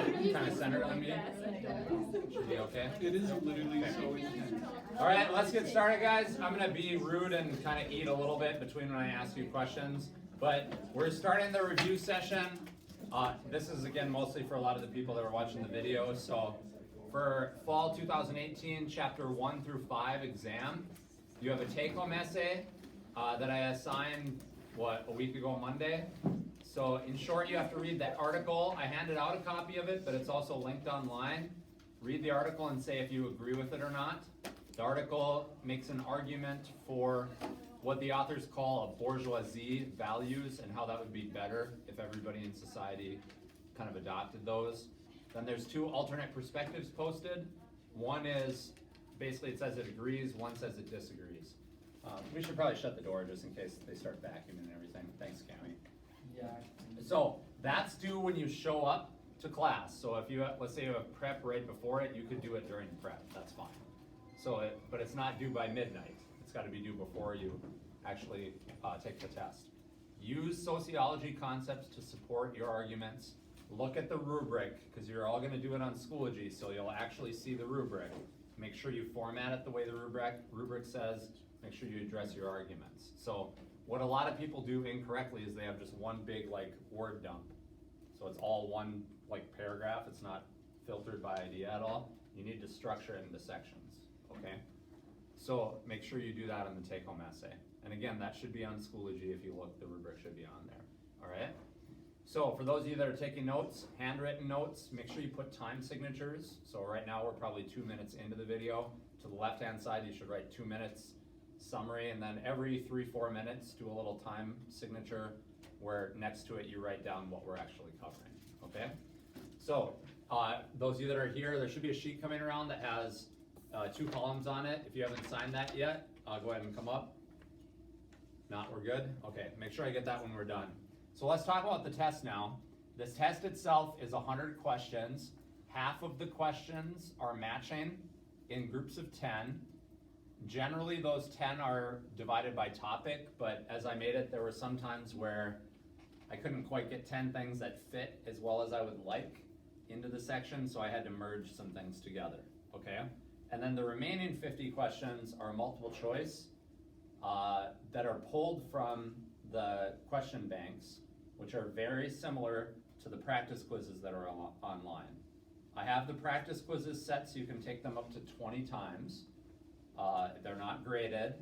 it kind of centered on me? Should be okay? It is literally so intense. All right, let's get started, guys. I'm going to be rude and kind of eat a little bit between when I ask you questions. But we're starting the review session. This is, again, mostly for a lot of the people that are watching the video. So for fall 2018, chapter 1 through 5 exam, you have a take-home essay that I assigned, a week ago Monday. So in short, you have to read that article. I handed out a copy of it, but it's also linked online. Read the article and say if you agree with it or not. The article makes an argument for what the authors call a bourgeoisie values and how that would be better if everybody in society kind of adopted those. Then there's 2 alternate perspectives posted. One is, basically it says it agrees, one says it disagrees. We should probably shut the door just in case they start vacuuming and everything. Thanks, Cammy. Yeah. So that's due when you show up to class. So if you, let's say you have prep right before it, you could do it during prep, that's fine. So, but it's not due by midnight. It's got to be due before you actually take the test. Use sociology concepts to support your arguments. Look at the rubric, because you're all going to do it on Schoology, so you'll actually see the rubric. Make sure you format it the way the rubric says. Make sure you address your arguments. So what a lot of people do incorrectly is they have just one big word dump. So it's all one paragraph. It's not filtered by idea at all. You need to structure it into sections, okay? So make sure you do that in the take-home essay. And again, that should be on Schoology. If you look, the rubric should be on there, all right? So for those of you that are taking notes, handwritten notes, make sure you put time signatures. So right now we're probably 2 minutes into the video. To the left-hand side, you should write 2 minutes summary, and then every 3-4 minutes do a little time signature where next to it you write down what we're actually covering, okay? So those of you that are here, there should be a sheet coming around that has 2 columns on it. If you haven't signed that yet, go ahead and come up. Not, we're good? Okay, make sure I get that when we're done. So let's talk about the test now. This test itself is 100 questions. Half of the questions are matching in groups of 10. Generally, those 10 are divided by topic, but as I made it, there were some times where I couldn't quite get 10 things that fit as well as I would like into the section, so I had to merge some things together, okay? And then the remaining 50 questions are multiple choice that are pulled from the question banks, which are very similar to the practice quizzes that are online. I have the practice quizzes set so you can take them up to 20 times. They're not graded.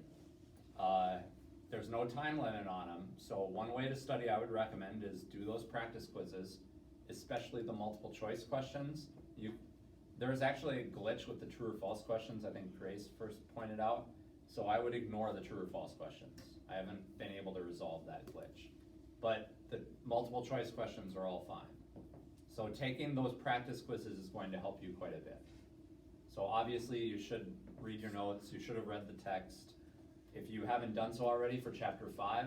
There's no time limit on them. So one way to study I would recommend is do those practice quizzes, especially the multiple choice questions. There's actually a glitch with the true or false questions, I think Grace first pointed out. So I would ignore the true or false questions. I haven't been able to resolve that glitch. But the multiple choice questions are all fine. So taking those practice quizzes is going to help you quite a bit. So obviously you should read your notes, you should have read the text. If you haven't done so already for chapter 5,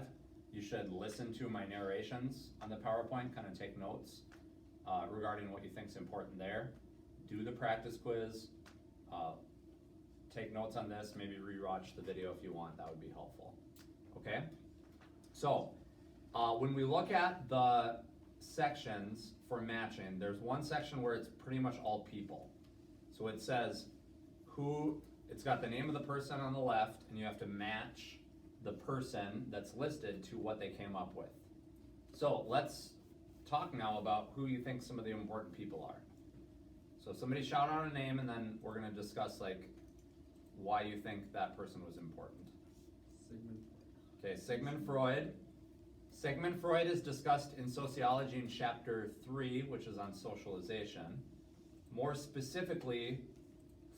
you should listen to my narrations on the PowerPoint, kind of take notes regarding what you think is important there. Do the practice quiz, take notes on this, maybe rewatch the video if you want, that would be helpful. Okay? So, when we look at the sections for matching, there's one section where it's pretty much all people. So it says it's got the name of the person on the left, and you have to match the person that's listed to what they came up with. So let's talk now about who you think some of the important people are. So somebody shout out a name, and then we're going to discuss why you think that person was important. Okay, Sigmund Freud. Sigmund Freud is discussed in sociology in chapter 3, which is on socialization. More specifically,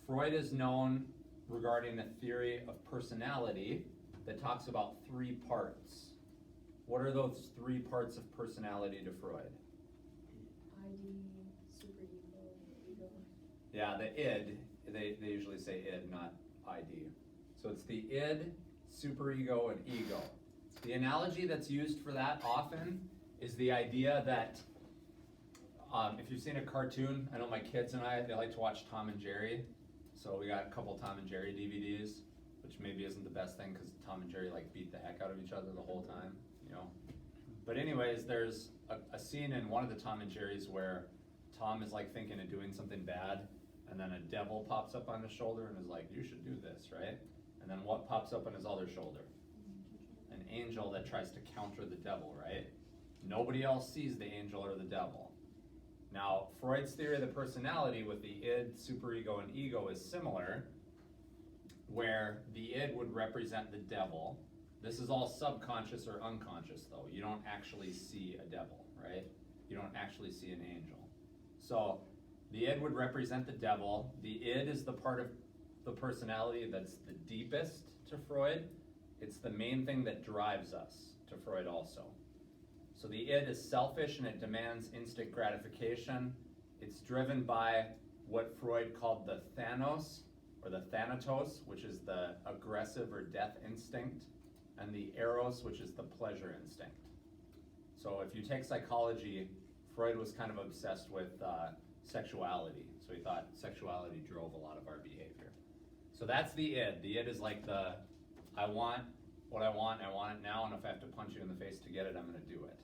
Freud is known regarding a theory of personality that talks about 3 parts. What are those 3 parts of personality to Freud? ID, superego, ego. Yeah, the id, they usually say id, not ID. So it's the id, superego, and ego. The analogy that's used for that often is the idea that if you've seen a cartoon, I know my kids and they like to watch Tom and Jerry. So we got a couple Tom and Jerry DVDs, which maybe isn't the best thing because Tom and Jerry beat the heck out of each other the whole time, you know. But anyways, there's a scene in one of the Tom and Jerry's where Tom is like thinking of doing something bad, and then a devil pops up on his shoulder and is like, you should do this, right? And then what pops up on his other shoulder? An angel that tries to counter the devil, right? Nobody else sees the angel or the devil. Now, Freud's theory of the personality with the id, superego, and ego is similar, where the id would represent the devil. This is all subconscious or unconscious, though. You don't actually see a devil, right? You don't actually see an angel. So, the id would represent the devil. The id is the part of the personality that's the deepest to Freud. It's the main thing that drives us to Freud also. So the id is selfish and it demands instant gratification. It's driven by what Freud called the Thanos, or the Thanatos, which is the aggressive or death instinct, and the Eros, which is the pleasure instinct. So if you take psychology, Freud was kind of obsessed with sexuality. So he thought sexuality drove a lot of our behavior. So that's the id. The id is like the, I want what I want it now, and if I have to punch you in the face to get it, I'm going to do it.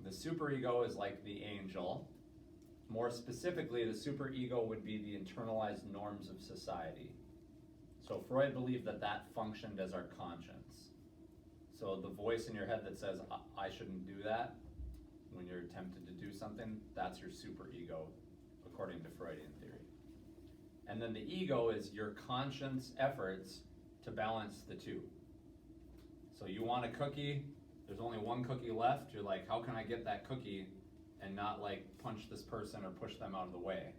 The superego is like the angel. More specifically, the superego would be the internalized norms of society. So Freud believed that that functioned as our conscience. So the voice in your head that says, I shouldn't do that, when you're tempted to do something, that's your superego, according to Freudian theory. And then the ego is your conscious efforts to balance the two. So you want a cookie, there's only one cookie left, you're like, how can I get that cookie and not like punch this person or push them out of the way?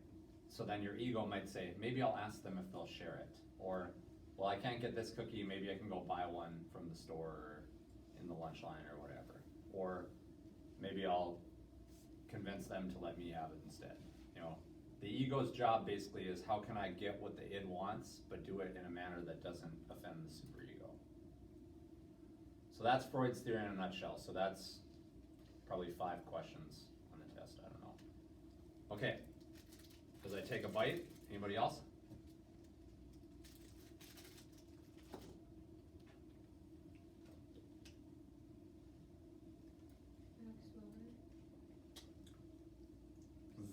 So then your ego might say, maybe I'll ask them if they'll share it. Or, well, I can't get this cookie, maybe I can go buy one from the store or in the lunch line or whatever. Or maybe I'll convince them to let me have it instead. You know, the ego's job basically is how can I get what the id wants, but do it in a manner that doesn't offend the superego. So that's Freud's theory in a nutshell. So that's probably 5 questions on the test, I don't know. Okay, does I take a bite? Anybody else?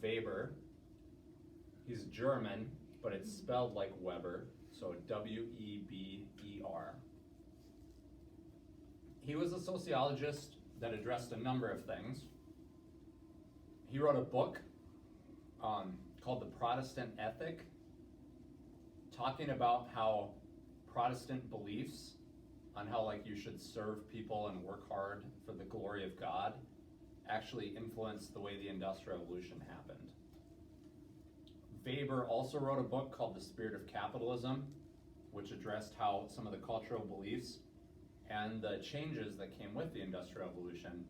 Weber. He's German, but it's spelled like Weber, so W-E-B-E-R. He was a sociologist that addressed a number of things. He wrote a book called The Protestant Ethic, talking about how Protestant beliefs on how like you should serve people and work hard for the glory of God actually influenced the way the Industrial Revolution happened. Weber also wrote a book called The Spirit of Capitalism, which addressed how some of the cultural beliefs and the changes that came with the Industrial Revolution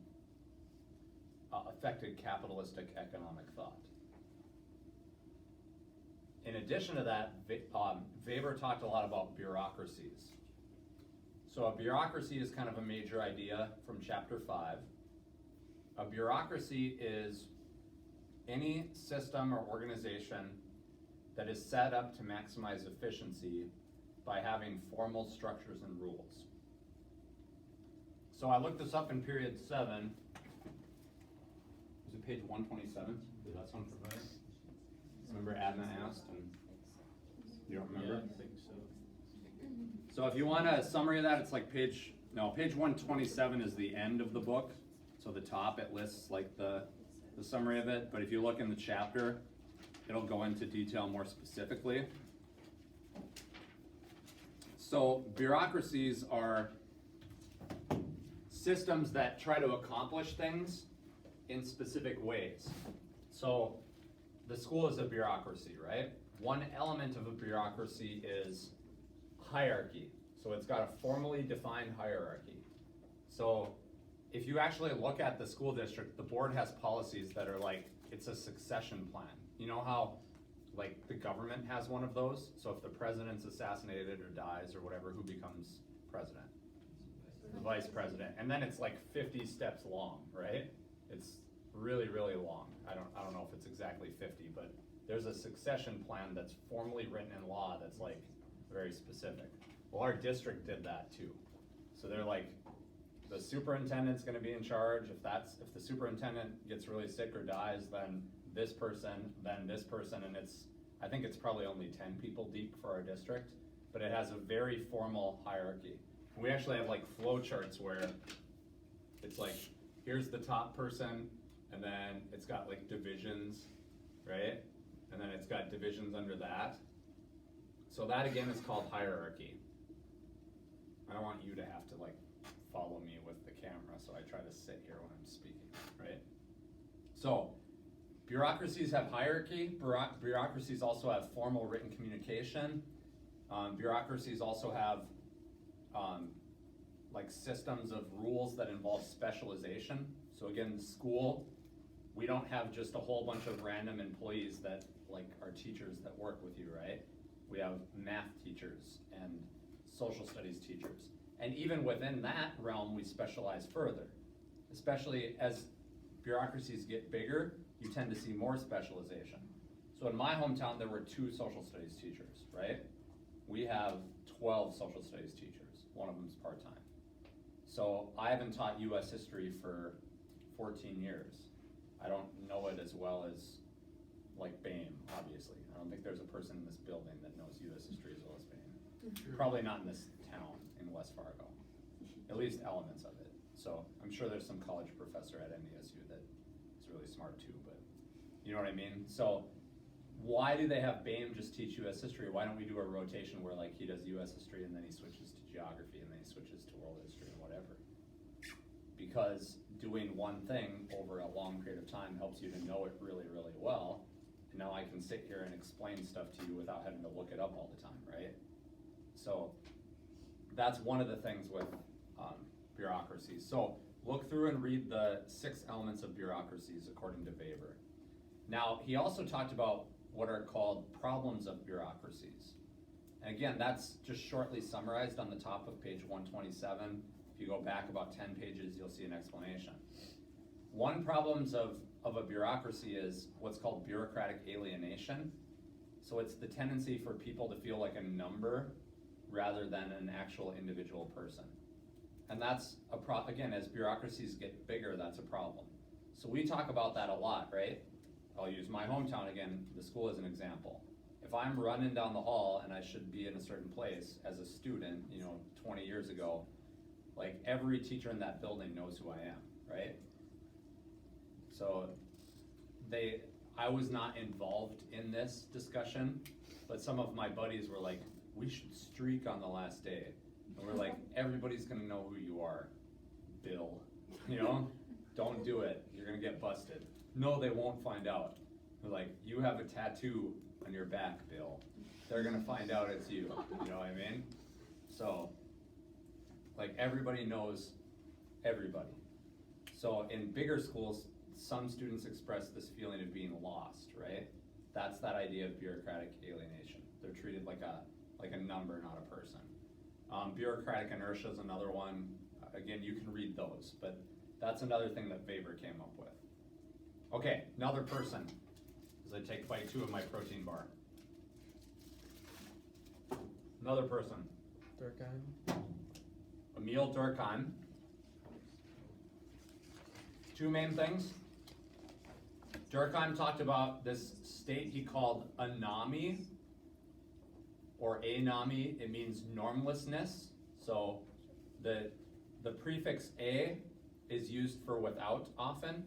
affected capitalistic economic thought. In addition to that, Weber talked a lot about bureaucracies. So a bureaucracy is kind of a major idea from chapter 5. A bureaucracy is any system or organization that is set up to maximize efficiency by having formal structures and rules. So I looked this up in period 7. Was it page 127? Did that sound familiar? Remember Adna asked and you don't remember? Yeah, I think so. So if you want a summary of that, it's like page 127 is the end of the book. So the top, it lists like the summary of it, but if you look in the chapter, it'll go into detail more specifically. So bureaucracies are systems that try to accomplish things in specific ways. So the school is a bureaucracy, right? One element of a bureaucracy is hierarchy. So it's got a formally defined hierarchy. So if you actually look at the school district, the board has policies that are like, it's a succession plan. You know how like the government has one of those? So if the president's assassinated or dies or whatever, who becomes president? The vice president. And then it's like 50 steps long, right? It's really, really long. I don't know if it's exactly 50, but there's a succession plan that's formally written in law that's like very specific. Well, our district did that too. So they're like, the superintendent's gonna be in charge. If the superintendent gets really sick or dies, then this person, then this person, and I think it's probably only 10 people deep for our district, but it has a very formal hierarchy. We actually have like flow charts where it's like, here's the top person, and then it's got like divisions, right? And then it's got divisions under that. So that again is called hierarchy. I don't want you to have to like follow me with the camera, so I try to sit here when I'm speaking, right? So, bureaucracies have hierarchy. Bureaucracies also have formal written communication. Bureaucracies also have like systems of rules that involve specialization. So again, school, we don't have just a whole bunch of random employees that like are teachers that work with you, right? We have math teachers and social studies teachers. And even within that realm, we specialize further. Especially as bureaucracies get bigger, you tend to see more specialization. So in my hometown, there were 2 social studies teachers, right? We have 12 social studies teachers. One of them's part-time. So I haven't taught US history for 14 years. I don't know it as well as like BAME, obviously. I don't think there's a person in this building that knows US history as well as BAME. Probably not in this town in West Fargo, at least elements of it. So I'm sure there's some college professor at NDSU that is really smart too, but you know what I mean? So why do they have BAME just teach US history? Why don't we do a rotation where like he does US history and then he switches to geography and then he switches to world history and whatever? Because doing one thing over a long period of time helps you to know it really, really well. And now I can sit here and explain stuff to you without having to look it up all the time, right? So that's one of the things with bureaucracies. So look through and read the 6 elements of bureaucracies according to Weber. Now, he also talked about what are called problems of bureaucracies. And again, that's just shortly summarized on the top of page 127. If you go back about 10 pages, you'll see an explanation. One problems of a bureaucracy is what's called bureaucratic alienation. So it's the tendency for people to feel like a number rather than an actual individual person. And that's again, as bureaucracies get bigger, that's a problem. So we talk about that a lot, right? I'll use my hometown again, the school as an example. If I'm running down the hall and I should be in a certain place as a student, 20 years ago, like every teacher in that building knows who I am, right? So I was not involved in this discussion, but some of my buddies were like, we should streak on the last day. And we're like, everybody's gonna know who you are, Bill, don't do it, you're gonna get busted. No, they won't find out. They're like, you have a tattoo on your back, Bill. They're gonna find out it's you, you know what I mean? So, like everybody knows everybody. So in bigger schools, some students express this feeling of being lost, right? That's that idea of bureaucratic alienation. They're treated like a number, not a person. Bureaucratic inertia is another one. Again, you can read those, but that's another thing that Weber came up with. Okay, another person, as I take bite 2 of my protein bar. Another person. Durkheim. Emil Durkheim. 2 main things. Durkheim talked about this state he called anami, or anami. It means normlessness. So the prefix a is used for without often.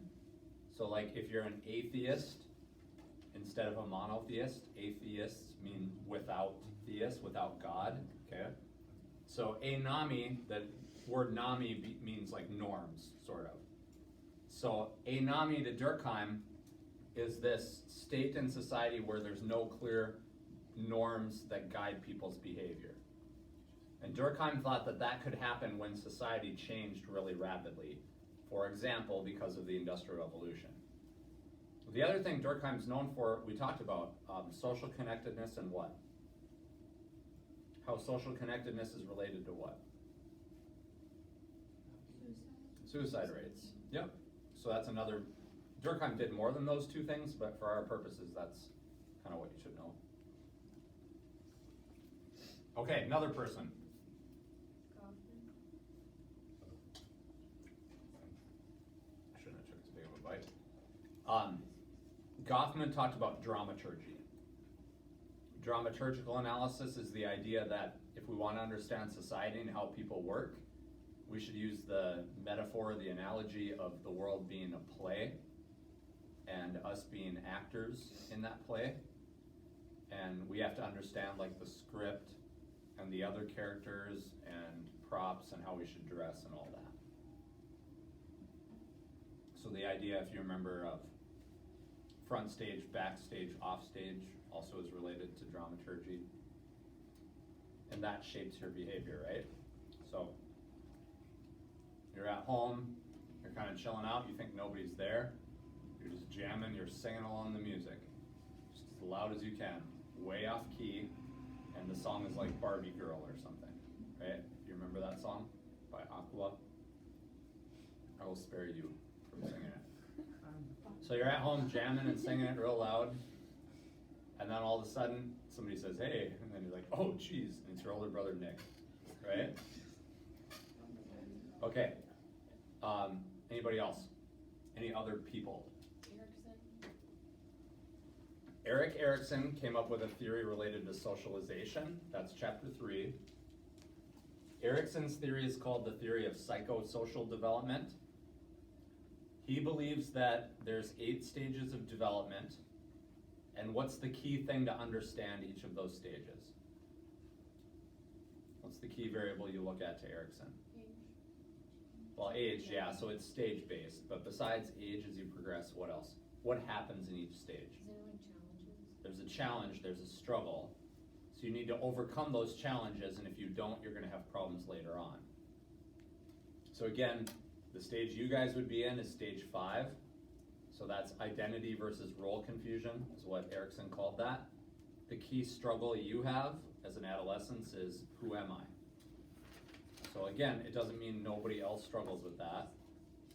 So like if you're an atheist instead of a monotheist, atheists mean without theist, without God, okay? So anami, the word nami means like norms, sort of. So anami to Durkheim is this state in society where there's no clear norms that guide people's behavior. And Durkheim thought that that could happen when society changed really rapidly. For example, because of the Industrial Revolution. The other thing Durkheim's known for, we talked about, social connectedness and what? How social connectedness is related to what? Suicide rates. Yep. So that's another, Durkheim did more than those 2 things, but for our purposes, that's kind of what you should know. Okay, another person. I shouldn't have took as big of a bite. Goffman talked about dramaturgy. Dramaturgical analysis is the idea that if we want to understand society and how people work, we should use the metaphor, the analogy of the world being a play and us being actors in that play. And we have to understand like the script and the other characters and props and how we should dress and all that. So the idea, if you remember, of front stage, backstage, off stage also is related to dramaturgy. And that shapes your behavior, right? So you're at home, you're kind of chilling out, you think nobody's there, you're just jamming, you're singing along the music, just as loud as you can, way off key, and the song is like Barbie Girl or something, right? You remember that song by Aqua? I will spare you from singing it. So you're at home jamming and singing it real loud, and then all of a sudden somebody says, hey, and then you're like, oh geez, and it's your older brother Nick, right? Okay, anybody else? Any other people? Eric Erikson came up with a theory related to socialization. That's chapter 3. Erikson's theory is called the theory of psychosocial development. He believes that there's 8 stages of development, and what's the key thing to understand each of those stages? What's the key variable you look at to Erikson? Well, age, yeah, so it's stage-based, but besides age, as you progress, what else? What happens in each stage? Is there like challenges? There's a challenge, there's a struggle, so you need to overcome those challenges, and if you don't, you're gonna have problems later on. So again, the stage you guys would be in is stage 5, so that's identity versus role confusion, is what Erikson called that. The key struggle you have as an adolescent is, who am I? So again, it doesn't mean nobody else struggles with that,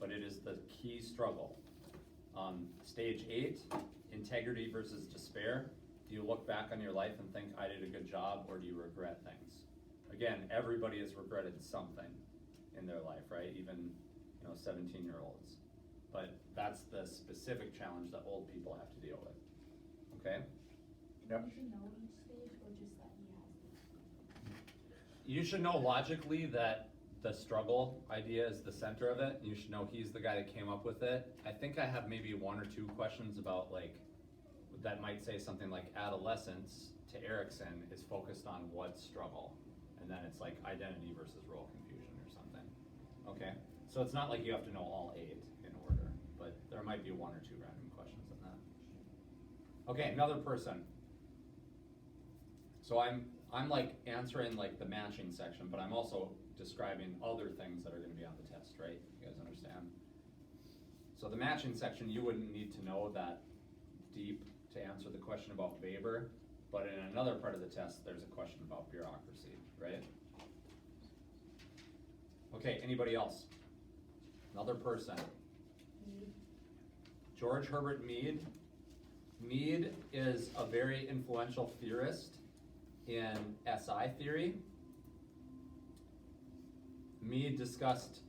but it is the key struggle. Stage 8, integrity versus despair. Do you look back on your life and think, I did a good job, or do you regret things? Again, everybody has regretted something in their life, right? Even 17-year-olds. But that's the specific challenge that old people have to deal with. Okay? Yep. You should know each stage or just that he has this? You should know logically that the struggle idea is the center of it. You should know he's the guy that came up with it. I think I have maybe 1 or 2 questions about that might say something like adolescence to Erikson is focused on what struggle, and then it's like identity versus role confusion or something. Okay, so it's not like you have to know all 8 in order, but there might be 1 or 2 random questions on that. Okay, another person. So I'm like answering like the matching section, but I'm also describing other things that are going to be on the test, right? You guys understand? So the matching section, you wouldn't need to know that deep to answer the question about Weber, but in another part of the test, there's a question about bureaucracy, right? Okay, anybody else? Another person. George Herbert Mead. Mead is a very influential theorist in SI theory. Mead discussed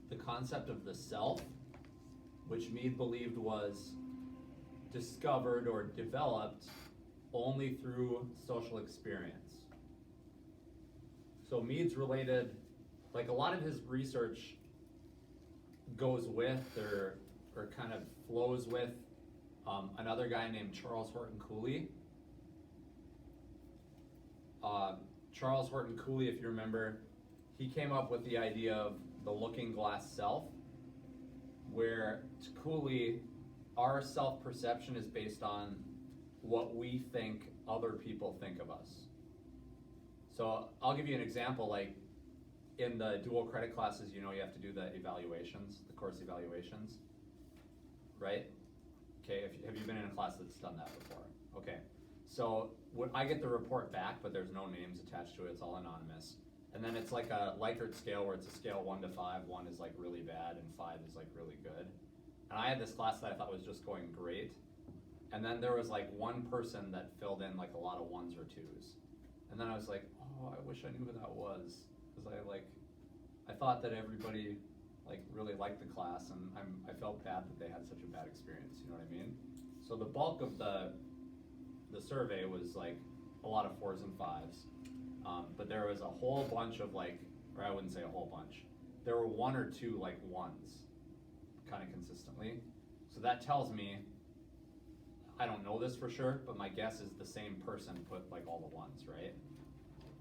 the concept of the self, which Mead believed was discovered or developed only through social experience. So Mead's related, like a lot of his research goes with or kind of flows with another guy named Charles Horton Cooley. Charles Horton Cooley, if you remember, he came up with the idea of the looking glass self, where to Cooley, our self-perception is based on what we think other people think of us. So I'll give you an example, like in the dual credit classes, you have to do the evaluations, the course evaluations, right? Okay, have you been in a class that's done that before? Okay, so I get the report back, but there's no names attached to it, it's all anonymous. And then it's like a Likert scale where it's a scale 1 to 5, 1 is like really bad and 5 is like really good. And I had this class that I thought was just going great. And then there was like one person that filled in like a lot of 1s or 2s. And then I was like, oh, I wish I knew who that was. Because I thought that everybody like really liked the class, and I felt bad that experience, you know what I mean? So the bulk of the survey was like a lot of 4s and 5s, but there was a whole bunch of like, or I wouldn't say a whole bunch, there were 1 or 2 like 1s kind of consistently. So that tells me, I don't know this for sure, but my guess is the same person put like all the 1s, right?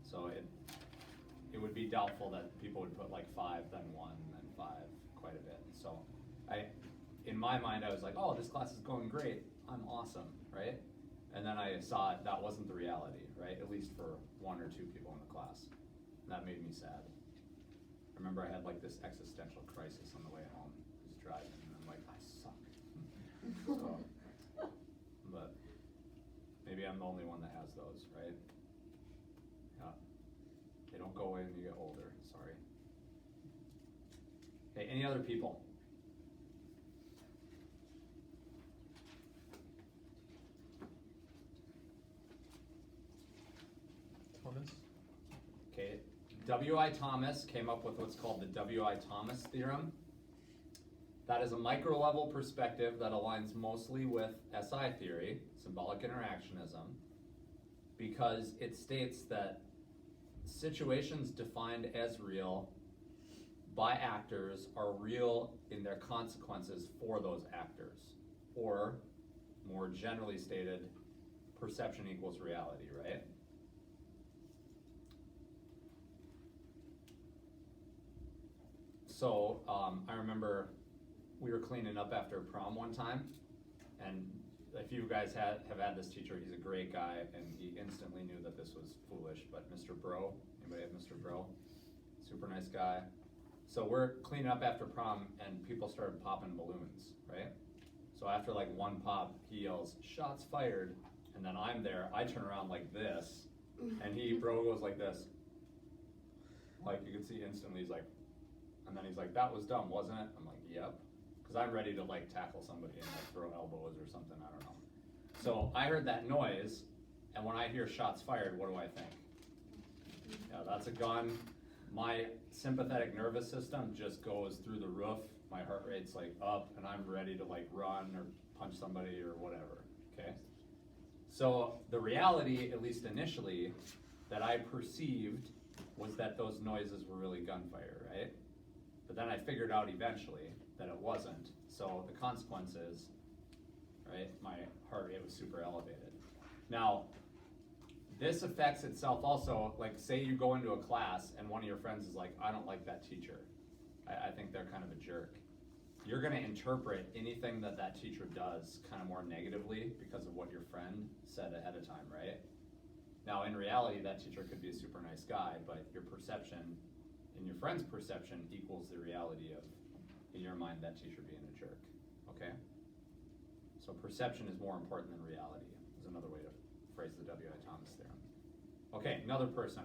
So it would be doubtful that people would put like 5, then 1, then 5 quite a bit. So in my mind, I was like, oh, this class is going great. I'm awesome, right? And then I saw that wasn't the reality, right? At least for 1 or 2 people in the class. And that made me sad. I remember I had like this existential crisis on the way home, just driving, and I'm like, I suck. So, but maybe I'm the only one that has those, right? Yeah. They don't go away when you get older, sorry. Okay, any other people? Thomas? Okay, W.I. Thomas came up with what's called the W.I. Thomas theorem. That is a micro-level perspective that aligns mostly with SI theory, symbolic interactionism, because it states that situations defined as real by actors are real in their consequences for those actors. Or, more generally stated, perception equals reality, right? So, I remember we were cleaning up after prom one time, and if you guys have had this teacher, he's a great guy, and he instantly knew that this was foolish, but Mr. Bro, anybody have Mr. Bro? Super nice guy. So we're cleaning up after prom, and people started popping balloons, right? So after like 1 pop, he yells, "Shots fired," and then I'm there, I turn around like this, and Bro goes like this. Like, you can see instantly, he's like, and then he's like, "That was dumb, wasn't it?" I'm like, "Yep." Because I'm ready to like tackle somebody and like throw elbows or something, I don't know. So I heard that noise, and when I hear shots fired, what do I think? Yeah, that's a gun. My sympathetic nervous system just goes through the roof. My heart rate's like up, and I'm ready to like run or punch somebody or whatever, okay? So the reality, at least initially, that I perceived was that those noises were really gunfire, right? But then I figured out eventually that it wasn't. So the consequence is, right, my heart rate was super elevated. Now, this affects itself also, like say you go into a class and one of your friends is like, "I don't like that teacher. I think they're kind of a jerk." You're gonna interpret anything that that teacher does kind of more negatively because of what your friend said ahead of time, right? Now, in reality, that teacher could be a super nice guy, but your perception and your friend's perception equals the reality of, in your mind, that teacher being a jerk, okay? So perception is more important than reality, is another way to phrase the W.I. Thomas theorem. Okay, another person.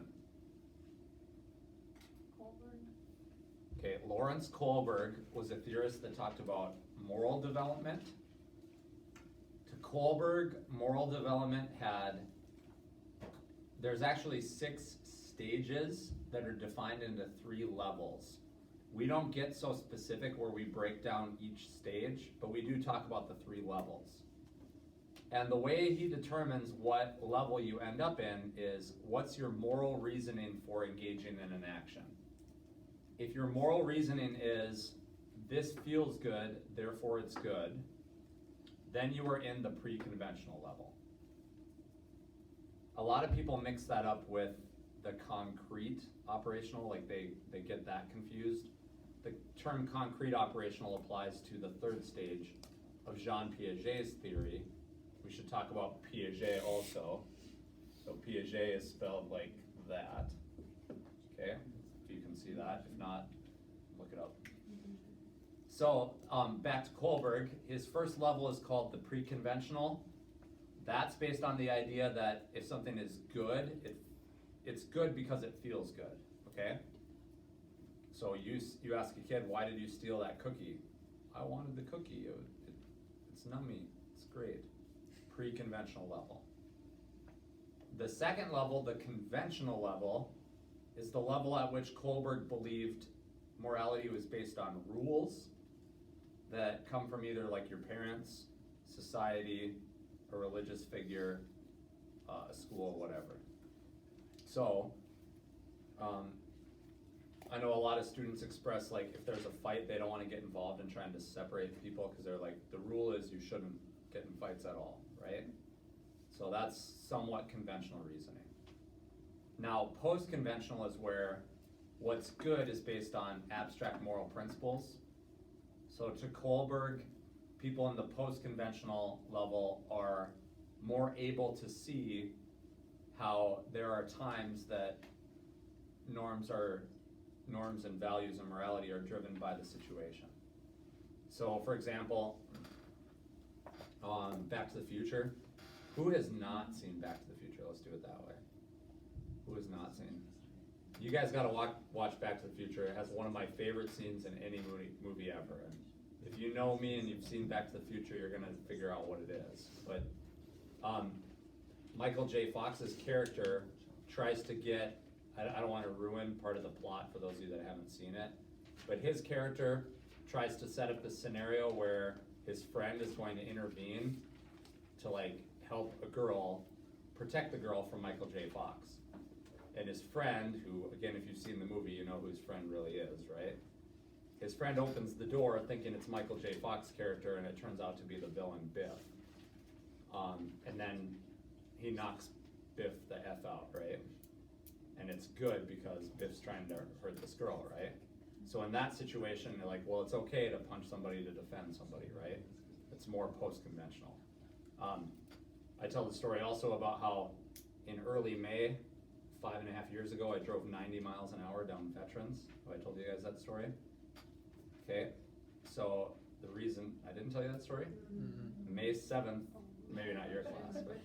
Okay, Lawrence Kohlberg was a theorist that talked about moral development. To Kohlberg, moral development there's actually 6 stages that are defined into 3 levels. We don't get so specific where we break down each stage, but we do talk about the 3 levels. And the way he determines what level you end up in is, what's your moral reasoning for engaging in an action? If your moral reasoning is, this feels good, therefore it's good, then you are in the pre-conventional level. A lot of people mix that up with the concrete operational, like they get that confused. The term concrete operational applies to the 3rd stage of Jean Piaget's theory. We should talk about Piaget also. So Piaget is spelled like that, okay? If you can see that, if not, look it up. So back to Kohlberg, his first level is called the pre-conventional. That's based on the idea that if something is good, it's good because it feels good, okay? So you ask a kid, "Why did you steal that cookie?" "I wanted the cookie, it's nummy, it's great." Pre-conventional level. The second level, the conventional level, is the level at which Kohlberg believed morality was based on rules. that come from either like your parents, society, a religious figure, a school, whatever. So, I know a lot of students express like if there's a fight, they don't want to get involved in trying to separate people because they're like, the rule is you shouldn't get in fights at all, right? So that's somewhat conventional reasoning. Now, post-conventional is where what's good is based on abstract moral principles. So to Kohlberg, people in the post-conventional level are more able to see how there are times that norms and values and morality are driven by the situation. So for example, Back to the Future. Who has not seen Back to the Future? Let's do it that way. Who has not seen? You guys gotta watch Back to the Future. It has one of my favorite scenes in any movie ever. And if you know me and you've seen Back to the Future, you're gonna figure out what it is. But Michael J. Fox's character tries to get, I don't want to ruin part of the plot for those of you that haven't seen it, but his character tries to set up the scenario where his friend is going to intervene to like help a girl, protect the girl from Michael J. Fox. And his friend, who again, if you've seen the movie, you know who his friend really is, right? His friend opens the door thinking it's Michael J. Fox's character, and it turns out to be the villain, Biff. And then he knocks Biff the F out, right? And it's good because Biff's trying to hurt this girl, right? So in that situation, they're like, well, it's okay to punch somebody to defend somebody, right? It's more post-conventional. I tell the story also about how in early May, 5.5 years ago, I drove 90 miles an hour down Veterans. Have I told you guys that story? Okay, so the reason, I didn't tell you that story? Mm-hmm. May 7th, maybe not your class, but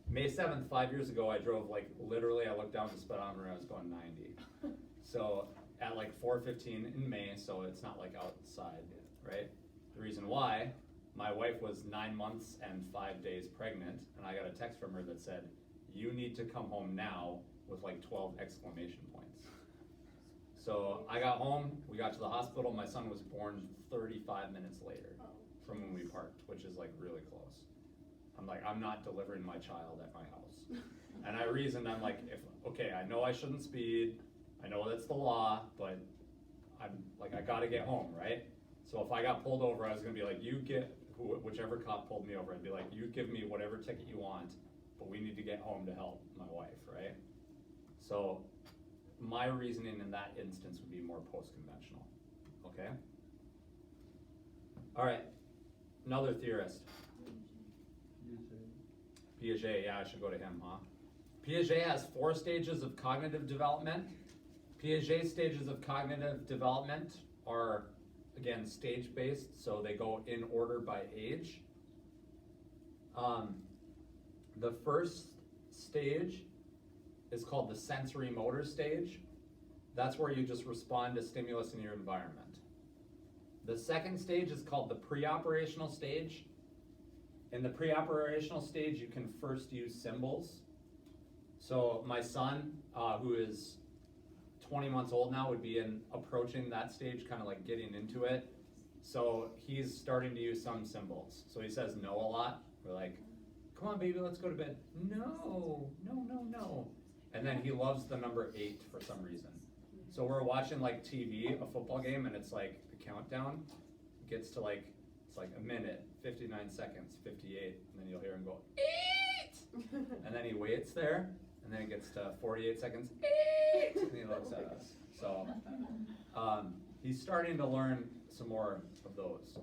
May 7th, 5 years ago, I drove like, literally I looked down the speedometer and I was going 90. So at like 4:15 in May, so it's not like outside, right? The reason why, my wife was 9 months and 5 days pregnant, and I got a text from her that said, you need to come home now, with like 12 exclamation points. So I got home, we got to the hospital, my son was born 35 minutes later from when we parked, which is like really close. I'm like, I'm not delivering my child at my house. And I reasoned, I'm like, okay, I know I shouldn't speed, I know that's the law, but I'm like, I gotta get home, right? So if I got pulled over, I was gonna be like, you get, whichever cop pulled me over, I'd be like, you give me whatever ticket you want, but we need to get home to help my wife, right? So my reasoning in that instance would be more post-conventional, okay? All right, another theorist. Piaget, yeah, I should go to him, huh? Piaget has 4 stages of cognitive development. Piaget's stages of cognitive development are, again, stage-based, so they go in order by age. The first stage is called the sensory motor stage. That's where you just respond to stimulus in your environment. The second stage is called the pre-operational stage. In the pre-operational stage, you can first use symbols. So my son, who is 20 months old now, would be approaching that stage, kind of like getting into it. So he's starting to use some symbols. So he says no a lot. We're like, come on baby, let's go to bed. No, no, no, no. And then he loves the number 8 for some reason. So we're watching like TV, a football game, and it's like the countdown gets to like, it's like a minute, 59 seconds, 58, and then you'll hear him go, 8! And then he waits there, and then it gets to 48 seconds, 8! And he looks at us. So he's starting to learn some more of those.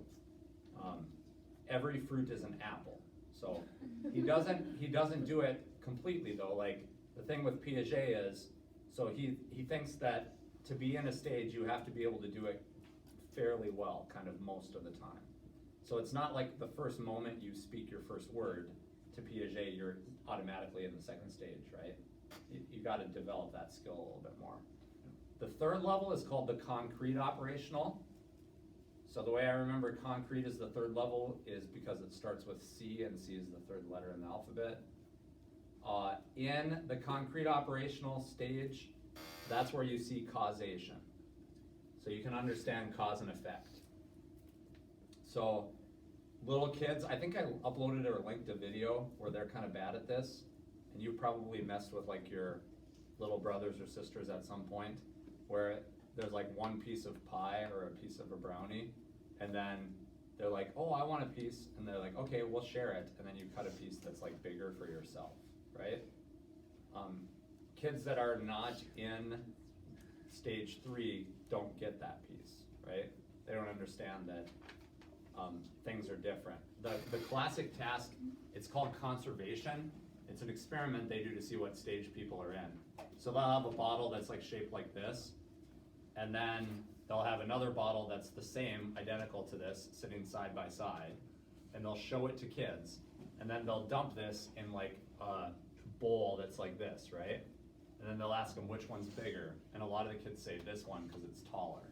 Every fruit is an apple. So he doesn't do it completely though. Like the thing with Piaget is, so he thinks that to be in a stage you have to be able to do it fairly well, kind of most of the time. So it's not like the first moment you speak your first word to Piaget, you're automatically in the second stage, right? You got to develop that skill a little bit more. The third level is called the concrete operational. So the way I remember concrete as the third level is because it starts with C, and C is the third letter in the alphabet. In the concrete operational stage, that's where you see causation. So you can understand cause and effect. So, little kids, I think I uploaded or linked a video where they're kind of bad at this, and you probably messed with like your little brothers or sisters at some point, where there's like one piece of pie or a piece of a brownie, and then they're like, oh, I want a piece, and they're like, okay, we'll share it, and then you cut a piece that's like bigger for yourself, right? Kids that are not in stage 3 don't get that piece, right? They don't understand that things are different. The classic task, it's called conservation. It's an experiment they do to see what stage people are in. So they'll have a bottle that's like shaped like this, and then they'll have another bottle that's the same, identical to this, sitting side by side, and they'll show it to kids, and then they'll dump this in like a bowl that's like this, right? And then they'll ask them which one's bigger, and a lot of the kids say this one because it's taller,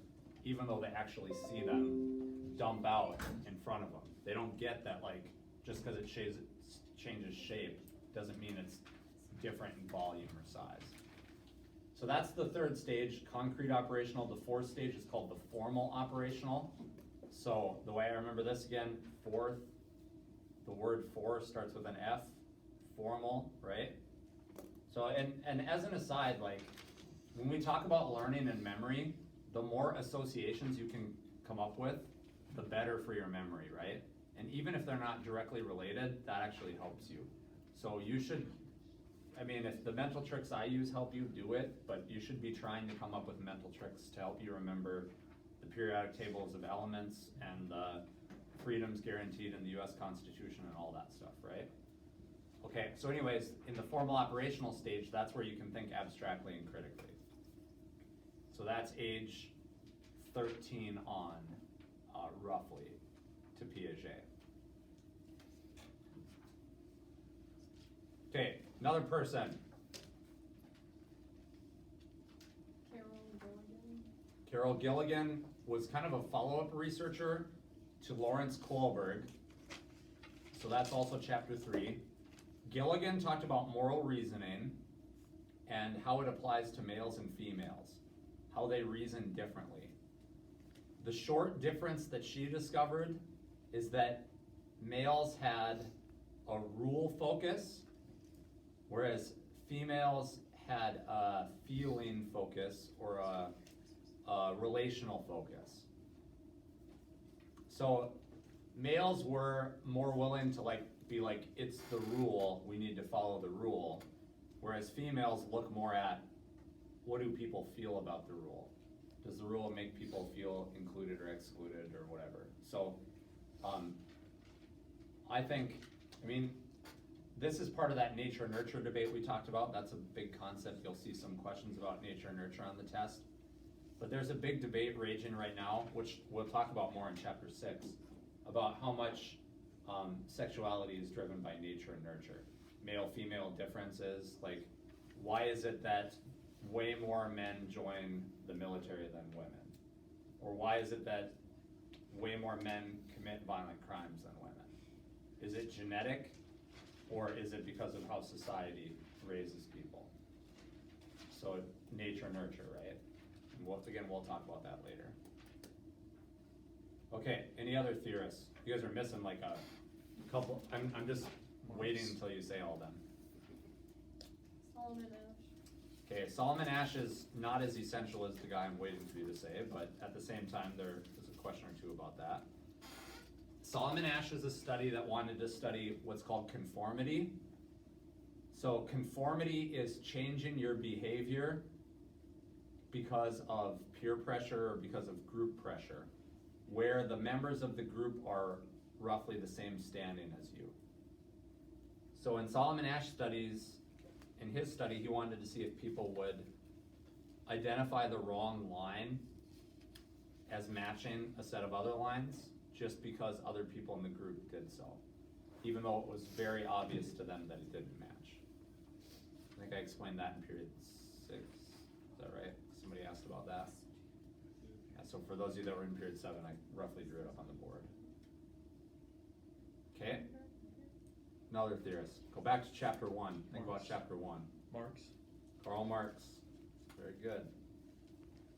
even though they actually see them dump out in front of them. They don't get that, like, just because it changes shape doesn't mean it's different in volume or size. So that's the third stage, concrete operational. The fourth stage is called the formal operational. So the way I remember this again, fourth, the word for starts with an F, formal, right? So, and as an aside, like, when we talk about learning and memory, the more associations you can come up with, the better for your memory, right? And even if they're not directly related, that actually helps you. So you should, I mean, if the mental tricks I use help you, do it, but you should be trying to come up with mental tricks to help you remember the periodic tables of elements and the freedoms guaranteed in the US Constitution and all that stuff, right? Okay, so anyways, in the formal operational stage, that's where you can think abstractly and critically. So that's age 13 on, roughly, to Piaget. Okay, another person. Carol Gilligan was kind of a follow-up researcher to Lawrence Kohlberg. So that's also chapter 3. Gilligan talked about moral reasoning and how it applies to males and females, how they reason differently. The short difference that she discovered is that males had a rule focus, whereas females had a feeling focus or a relational focus. So males were more willing to be like, it's the rule, we need to follow the rule, whereas females look more at, what do people feel about the rule? Does the rule make people feel included or excluded or whatever? So I mean, this is part of that nature-nurture debate we talked about. That's a big concept. You'll see some questions about nature and nurture on the test. But there's a big debate raging right now, which we'll talk about more in chapter 6, about how much sexuality is driven by nature and nurture. Male-female differences, like, why is it that way more men join the military than women? Or why is it that way more men commit violent crimes than women? Is it genetic, or is it because of how society raises people? So nature, nurture, right? And we'll talk about that later. Okay, any other theorists? You guys are missing like a couple. I'm just waiting until you say all of them. Solomon Asch. Okay, Solomon Asch is not as essential as the guy I'm waiting for you to say, but at the same time, there is a question or two about that. Solomon Asch is a study that wanted to study what's called conformity. So conformity is changing your behavior because of peer pressure or because of group pressure, where the members of the group are roughly the same standing as you. So in Solomon Asch studies, in his study, he wanted to see if people would identify the wrong line as matching a set of other lines just because other people in the group did so, even though it was very obvious to them that it didn't match. I think I explained that in period 6, is that right? Somebody asked about that. Yeah, so for those of you that were in period 7, I roughly drew it up on the board. Okay, another theorist. Go back to chapter 1, think about chapter 1. Marx. Karl Marx, very good.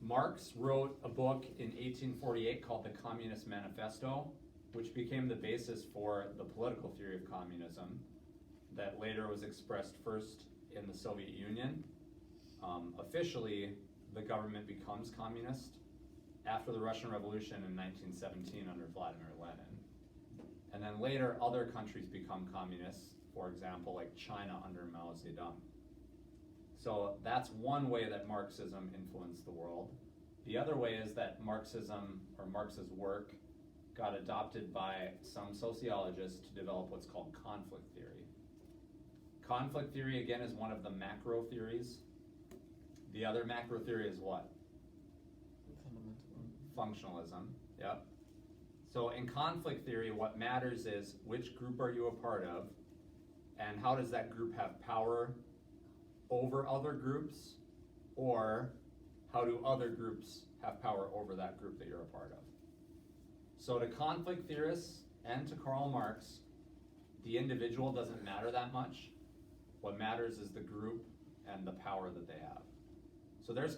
Marx wrote a book in 1848 called the Communist Manifesto. which became the basis for the political theory of communism that later was expressed first in the Soviet Union. Officially, the government becomes communist after the Russian Revolution in 1917 under Vladimir Lenin. And then later, other countries become communists, for example, like China under Mao Zedong. So that's one way that Marxism influenced the world. The other way is that Marxism, or Marx's work, got adopted by some sociologists to develop what's called conflict theory. Conflict theory, again, is one of the macro theories. The other macro theory is what? Functionalism, yep. So in conflict theory, what matters is which group are you a part of, and how does that group have power over other groups, or how do other groups have power over that group that you're a part of? So to conflict theorists and to Karl Marx, the individual doesn't matter that much. What matters is the group and the power that they have. So there's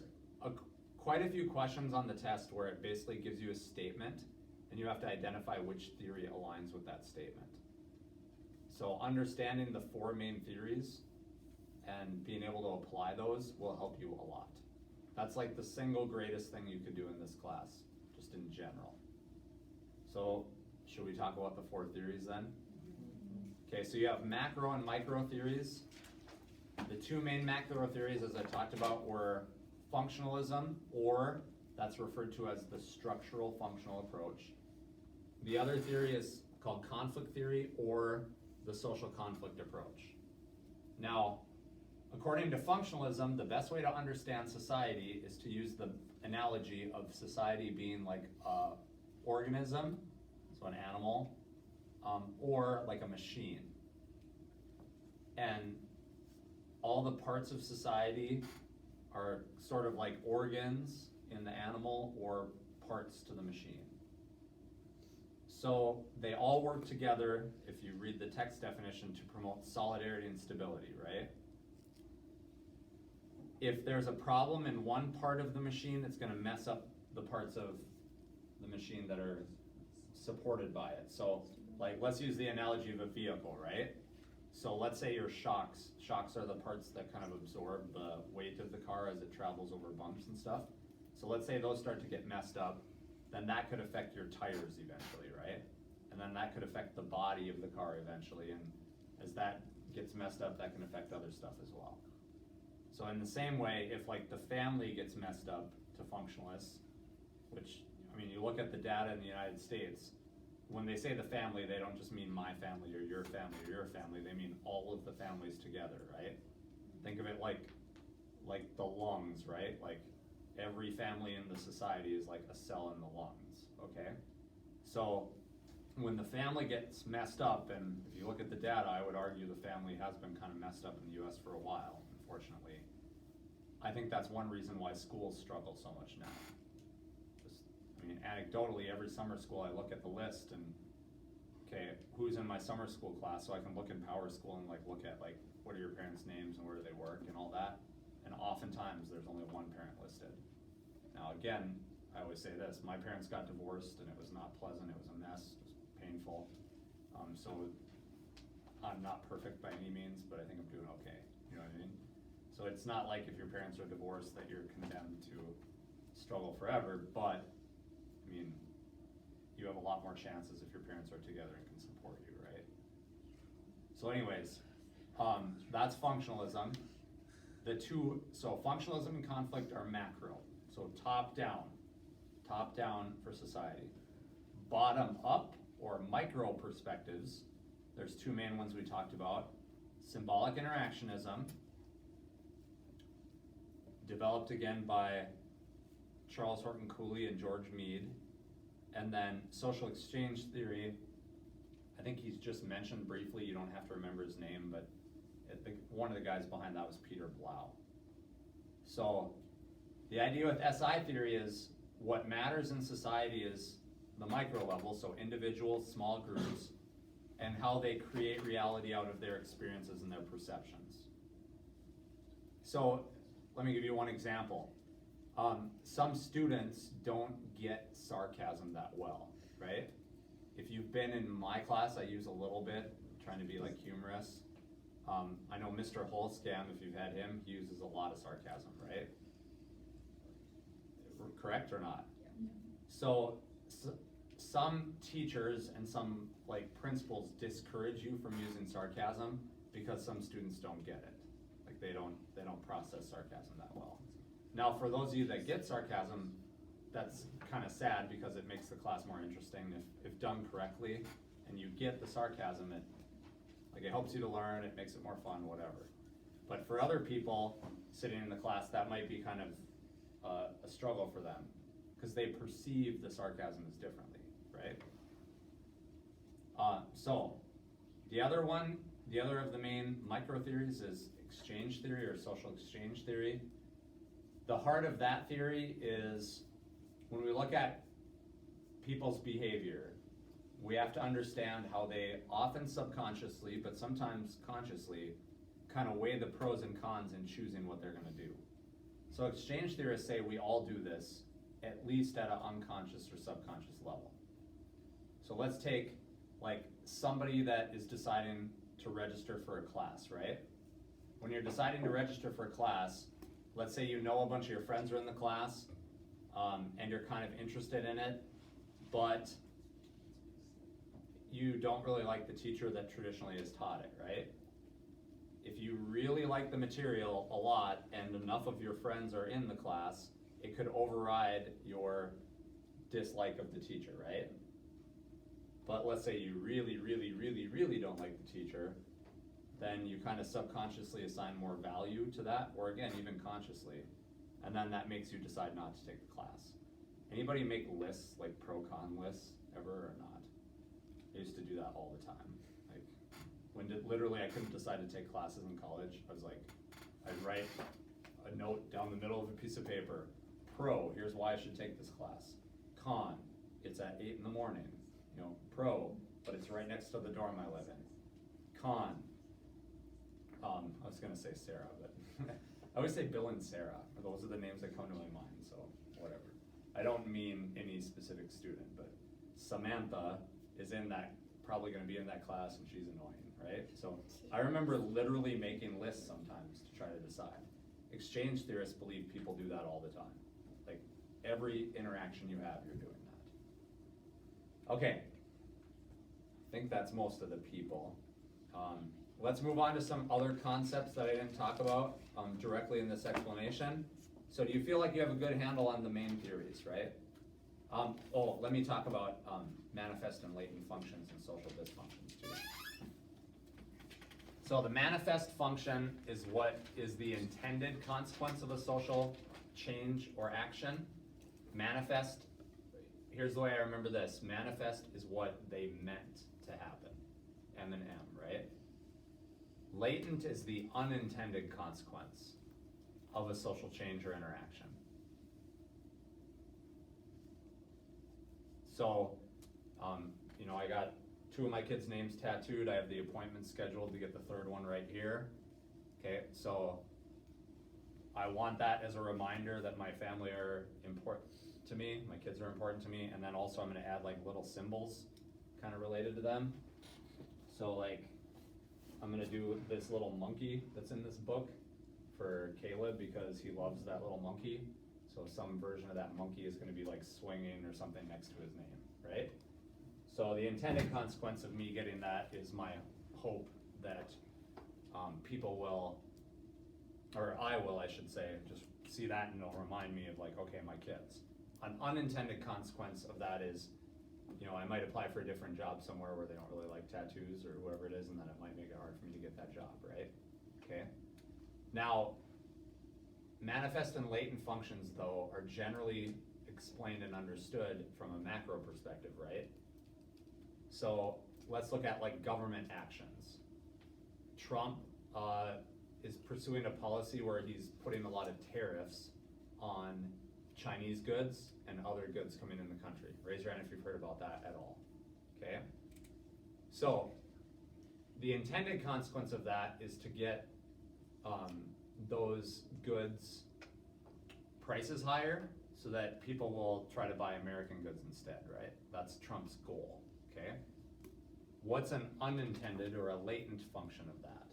quite a few questions on the test where it basically gives you a statement and you have to identify which theory aligns with that statement. So understanding the four main theories and being able to apply those will help you a lot. That's like the single greatest thing you could do in this class, just in general. So should we talk about the four theories then? Okay, so you have macro and micro theories. The two main macro theories, as I talked about, were functionalism, or that's referred to as the structural functional approach. The other theory is called conflict theory, or the social conflict approach. Now, according to functionalism, the best way to understand society is to use the analogy of society being like an organism, so an animal, or like a machine. And all the parts of society are sort of like organs in the animal or parts to the machine. So they all work together, if you read the text definition, to promote solidarity and stability, right? If there's a problem in one part of the machine, it's going to mess up the parts of the machine that are supported by it. So like, let's use the analogy of a vehicle, right? So let's say your shocks. Shocks are the parts that kind of absorb the weight of the car as it travels over bumps and stuff. So let's say those start to get messed up, then that could affect your tires eventually, right? And then that could affect the body of the car eventually, and as that gets messed up, that can affect other stuff as well. So in the same way, if like the family gets messed up to functionalists, which, I mean, you look at the data in the United States, when they say the family, they don't just mean my family or your family or your family, they mean all of the families together, right? Think of it like the lungs, right? Like every family in the society is like a cell in the lungs, okay? So when the family gets messed up, and if you look at the data, I would argue the family has been kind of messed up in the US for a while, unfortunately. I think that's one reason why schools struggle so much now. I mean, anecdotally, every summer school I look at the list and, okay, who's in my summer school class, so I can look in Power School and like look at like, what are your parents' names and where do they work and all that. And oftentimes there's only one parent listed. Now again, I always say this, my parents got divorced and it was not pleasant, it was a mess, it was painful. So I'm not perfect by any means, but I think I'm doing okay, you know what I mean? So it's not like if your parents are divorced that you're condemned to struggle forever, but I mean, you have a lot more chances if your parents are together and can support you, right? So anyways, that's functionalism. So functionalism and conflict are macro, so top down for society. Bottom up, or micro perspectives, there's two main ones we talked about. Symbolic interactionism, developed again by Charles Horton Cooley and George Mead. And then social exchange theory, I think he's just mentioned briefly, you don't have to remember his name, but one of the guys behind that was Peter Blau. So the idea with SI theory is what matters in society is the micro level, so individuals, small groups, and how they create reality out of their experiences and their perceptions. So let me give you one example. Some students don't get sarcasm that well, right? if you've been in my class, I use a little bit, trying to be like humorous. I know Mr. Holscam, if you've had him, he uses a lot of sarcasm, right? Correct or not? So, some teachers and some like principals discourage you from using sarcasm because some students don't get it. Like they don't process sarcasm that well. Now for those of you that get sarcasm, that's kind of sad because it makes the class more interesting if done correctly and you get the sarcasm, it helps you to learn, it makes it more fun, whatever. But for other people sitting in the class, that might be kind of a struggle for them because they perceive the sarcasm as differently, right? So the other of the main micro theories is exchange theory or social exchange theory. The heart of that theory is when we look at people's behavior, we have to understand how they often subconsciously, but sometimes consciously, kind of weigh the pros and cons in choosing what they're going to do. So exchange theorists say we all do this, at least at an unconscious or subconscious level. So let's take like somebody that is deciding to register for a class, right? When you're deciding to register for a class, let's say you know a bunch of your friends are in the class, and you're kind of interested in it, but you don't really like the teacher that traditionally has taught it, right? If you really like the material a lot and enough of your friends are in the class, it could override your dislike of the teacher, right? But let's say you really, really, really, really don't like the teacher, then you kind of subconsciously assign more value to that, or again, even consciously, and then that makes you decide not to take the class. Anybody make lists, like pro-con lists, ever or not? I used to do that all the time. Like, literally I couldn't decide to take classes in college, I was like, I'd write a note down the middle of a piece of paper. Pro, here's why I should take this class. Con, it's at 8 in the morning. You know, pro, but it's right next to the dorm I live in. Con, I was gonna say Sarah, but I always say Bill and Sarah. Those are the names that come to my mind, so whatever. I don't mean any specific student, but Samantha is probably gonna be in that class and she's annoying, right? So I remember literally making lists sometimes to try to decide. Exchange theorists believe people do that all the time. Like every interaction you have, you're doing that. Okay, I think that's most of the people. Let's move on to some other concepts that I didn't talk about directly in this explanation. So do you feel like you have a good handle on the main theories, right? Let me talk about manifest and latent functions and social dysfunctions too. So the manifest function is what is the intended consequence of a social change or action. Manifest, here's the way I remember this. Manifest is what they meant to happen. M and M, right? Latent is the unintended consequence of a social change or interaction. So, I got 2 of my kids' names tattooed. I have the appointment scheduled to get the 3rd one right here. Okay, so I want that as a reminder that my family are important to me, my kids are important to me, and then also I'm gonna add like little symbols kind of related to them. So like, I'm gonna do this little monkey that's in this book for Caleb because he loves that little monkey. So some version of that monkey is gonna be like swinging or something next to his name, right? So the intended consequence of me getting that is my hope that people will, or I will, I should say, just see that and it'll remind me of like, okay, my kids. An unintended consequence of that is, I might apply for a different job somewhere where they don't really like tattoos or whoever it is, and then it might make it hard for me to get that job, right? Okay. Now, manifest and latent functions, though, are generally explained and understood from a macro perspective, right? So let's look at like government actions. Trump is pursuing a policy where he's putting a lot of tariffs on Chinese goods and other goods coming in the country. Raise your hand if you've heard about that at all, okay? So, the intended consequence of that is to get those goods prices higher so that people will try to buy American goods instead, right? That's Trump's goal, okay? What's an unintended or a latent function of that?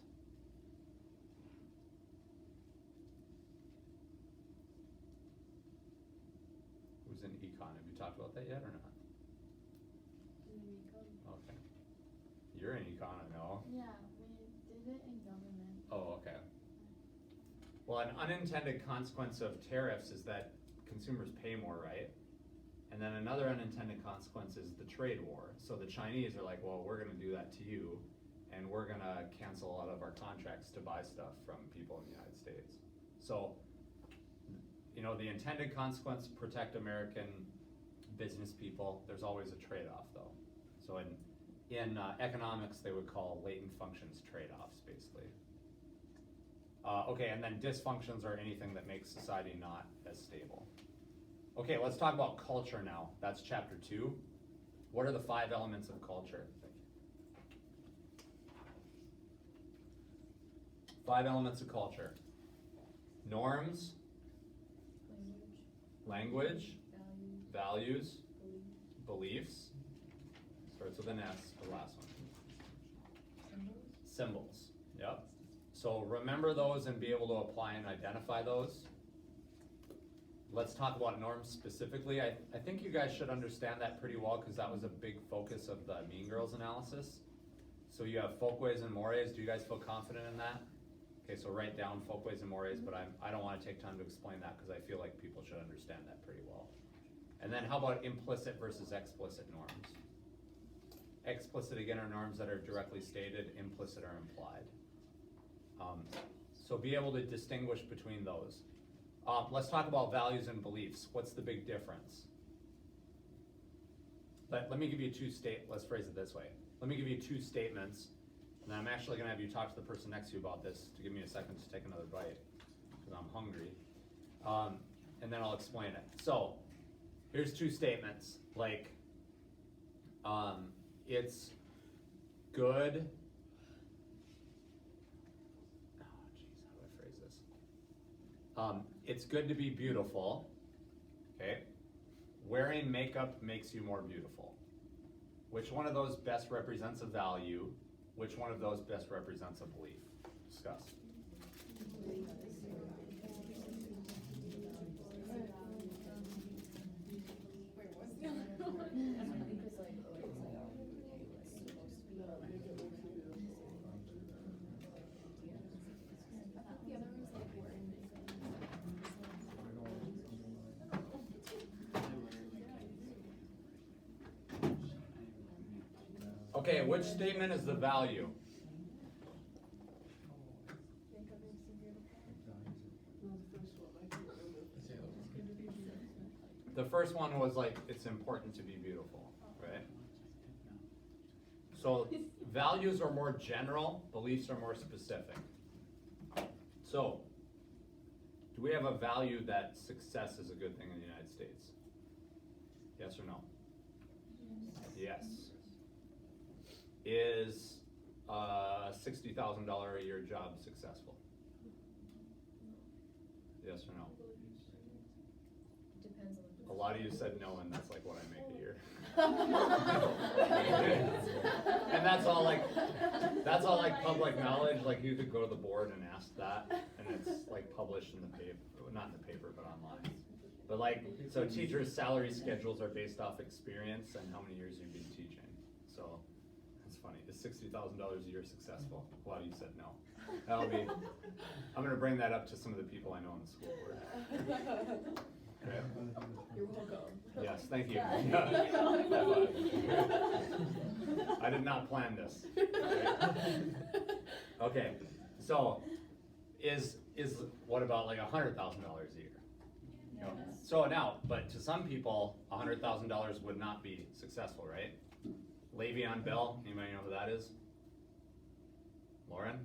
Who's in econ? Have you talked about that yet or not? Okay. You're in econ, I know. Yeah, we did it in government. Oh, okay. Well, an unintended consequence of tariffs is that consumers pay more, right? And then another unintended consequence is the trade war. So the Chinese are like, well, we're gonna do that to you, and we're gonna cancel a lot of our contracts to buy stuff from people in the United States. So, you know, the intended consequence, protect American business people. There's always a trade-off though. So in economics, they would call latent functions trade-offs, basically. Okay, and then dysfunctions are anything that makes society not as stable. Okay, let's talk about culture now. That's chapter 2. What are the 5 elements of culture? 5 elements of culture. Norms, language, values, beliefs, starts with an S, the last one. Symbols, yep. So remember those and be able to apply and identify those. Let's talk about norms specifically. I think you guys should understand that pretty well because that was a big focus of the Mean Girls analysis. So you have folkways and mores. Do you guys feel confident in that? Okay, so write down folkways and mores, but I don't want to take time to explain that because I feel like people should understand that pretty well. And then how about implicit versus explicit norms? Explicit, again, are norms that are directly stated. Implicit are implied. So be able to distinguish between those. Let's talk about values and beliefs. What's the big difference? Let me give you let's phrase it this way. Let me give you 2 statements, and I'm actually gonna have you talk to the person next to you about this to give me a second to take another bite, because I'm hungry. And then I'll explain it. So, here's 2 statements, like, it's good, it's good to be beautiful, okay? Wearing makeup makes you more beautiful. Which one of those best represents a value? Which one of those best represents a belief? Discuss. Okay, which statement is the value? The first one was like, it's important to be beautiful, right? So values are more general, beliefs are more specific. So, do we have a value that success is a good thing in the United States? Yes or no? Yes. Is a $60,000 a year job successful? Yes or no? Depends on A lot of you said no, and that's like what I make a year. And that's all like public knowledge. Like you could go to the board and ask that, and it's like published in the paper, not in the paper, but online. But like, so teachers' salary schedules are based off experience and how many years you've been teaching. So it's funny. Is $60,000 a year successful? A lot of you said no. I'm gonna bring that up to some of the people I know in the school board. Okay. You're welcome. Yes, thank you. Yeah. I did not plan this. Okay, so is what about like $100,000 a year? No. So now, but to some people, $100,000 would not be successful, right? Le'Veon Bell, anybody know who that is? Lauren?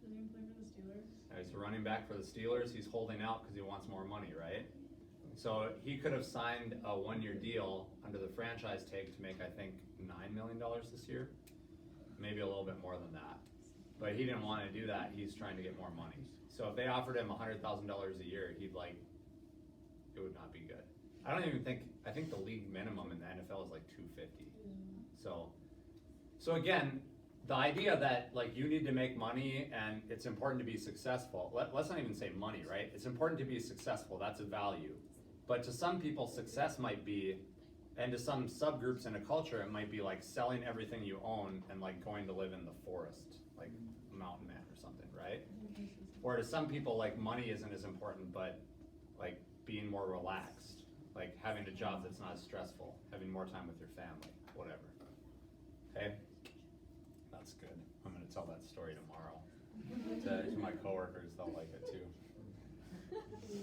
Does he play for the Steelers? He's a running back for the Steelers. He's holding out because he wants more money, right? So he could have signed a 1-year deal under the franchise tag to make, I think, $9 million this year. Maybe a little bit more than that. But he didn't want to do that. He's trying to get more money. So if they offered him $100,000 a year, he'd like, it would not be good. I think the league minimum in the NFL is like $250. So again, the idea that like you need to make money and it's important to be successful, let's not even say money, right? It's important to be successful, that's a value. But to some people, success might be, and to some subgroups in a culture, it might be like selling everything you own and like going to live in the forest, like mountain man or something, right? Or to some people, like money isn't as important, but like being more relaxed, like having a job that's not as stressful, having more time with your family, whatever. Okay? That's good. I'm gonna tell that story tomorrow to my coworkers, they'll like it too.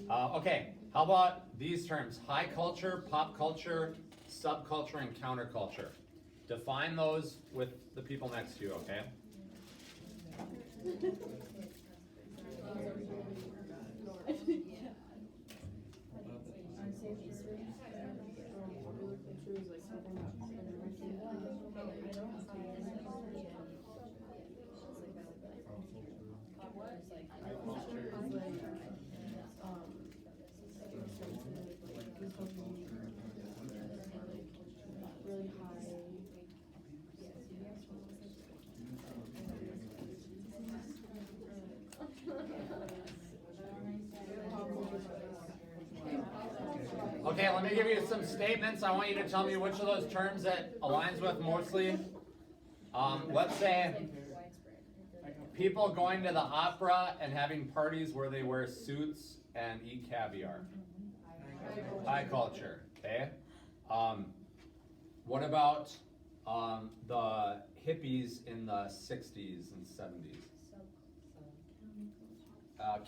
Okay, how about these terms? High culture, pop culture, subculture, and counterculture. Define those with the people next to you, okay? Okay, let me give you some statements. I want you to tell me which of those terms that aligns with mostly. Let's say people going to the opera and having parties where they wear suits and eat caviar. High culture, okay? What about the hippies in the 60s and 70s?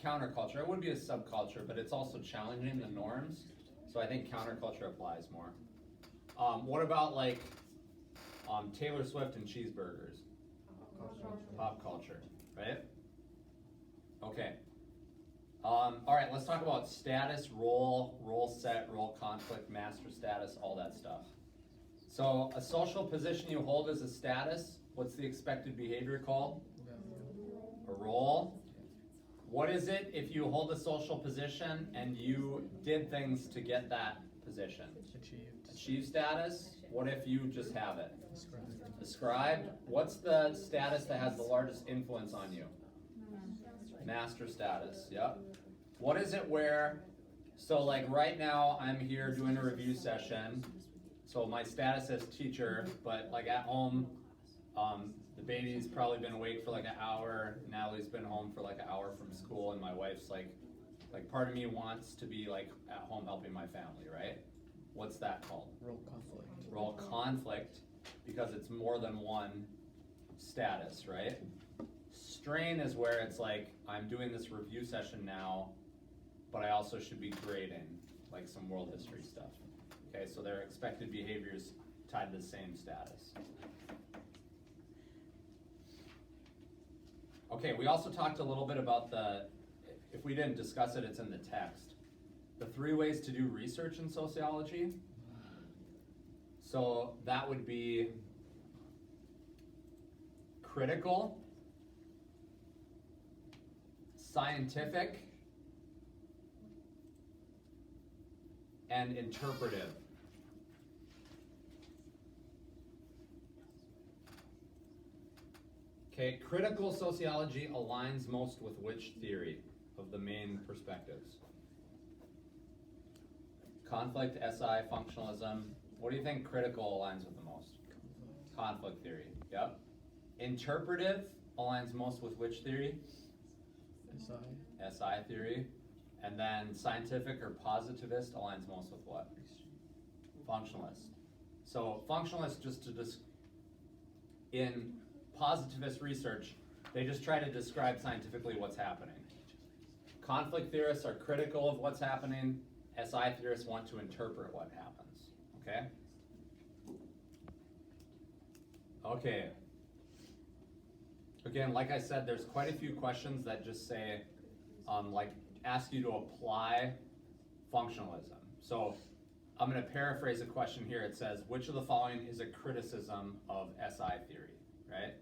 Counterculture, it would be a subculture, but it's also challenging the norms. So I think counterculture applies more. What about like Taylor Swift and cheeseburgers? Pop culture, right? Okay. All right, let's talk about status, role set, role conflict, master status, all that stuff. So a social position you hold as a status, what's the expected behavior called? A role. What is it if you hold a social position and you did things to get that position? Achieve status. What if you just have it? Ascribed. What's the status that has the largest influence on you? Master status. Yep. What is it where, so like right now I'm here doing a review session, so my status as teacher, but like at home, the baby's probably been awake for like an hour, Natalie's been home for like an hour from school, and my wife's like part of me wants to be like at home helping my family, right? What's that called? Role conflict. Role conflict, because it's more than one status, right? Strain is where it's like, I'm doing this review session now, but I also should be grading like some world history stuff. Okay, so their expected behaviors tied to the same status. Okay, we also talked a little bit about if we didn't discuss it, it's in the text. The 3 ways to do research in sociology. So that would be critical, scientific, and interpretive. Okay, critical sociology aligns most with which theory of the main perspectives? Conflict, SI, functionalism. What do you think critical aligns with the most? Conflict theory, yep. Interpretive aligns most with which theory? SI. SI theory. And then scientific or positivist aligns most with what? Functionalist. So functionalist, just to in positivist research, they just try to describe scientifically what's happening. Conflict theorists are critical of what's happening. SI theorists want to interpret what happens, okay? Okay. Again, like I said, there's quite a few questions that just say, like, ask you to apply functionalism. So I'm going to paraphrase a question here. It says, which of the following is a criticism of SI theory, right?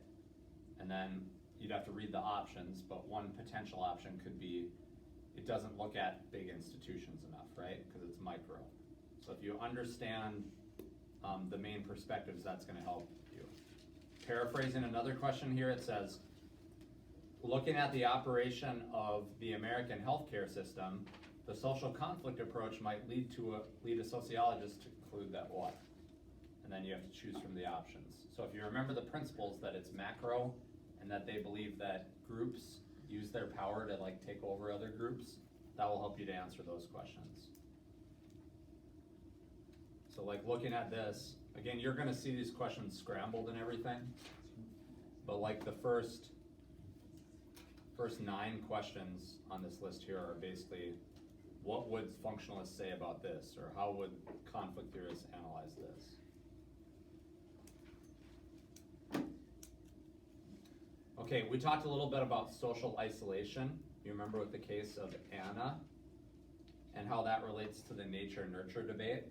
And then you'd have to read the options, but one potential option could be it doesn't look at big institutions enough, right? Because it's micro. So if you understand the main perspectives that's gonna help you. Paraphrasing another question here, it says, looking at the operation of the American healthcare system, the social conflict approach might lead a sociologist to conclude that what? And then you have to choose from the options. So if you remember the principles, that it's macro, and that they believe that groups use their power to like take over other groups, that will help you to answer those questions. So like looking at this, again, you're gonna see these questions scrambled and everything, but like the first 9 questions on this list here are basically, what would functionalists say about this, or how would conflict theorists analyze this? Okay, we talked a little bit about social isolation. You remember with the case of Anna and how that relates to the nature-nurture debate.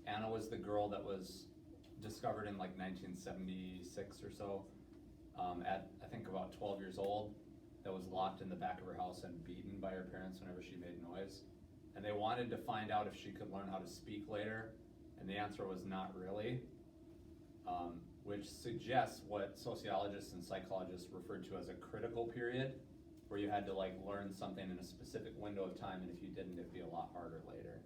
Anna was the girl that was discovered in like 1976 or so, at I think about 12 years old, that was locked in the back of her house and beaten by her parents whenever she made noise. And they wanted to find out if she could learn how to speak later, and the answer was not really, which suggests what sociologists and psychologists referred to as a critical period, where you had to like learn something in a specific window of time, and if you didn't, it'd be a lot harder later.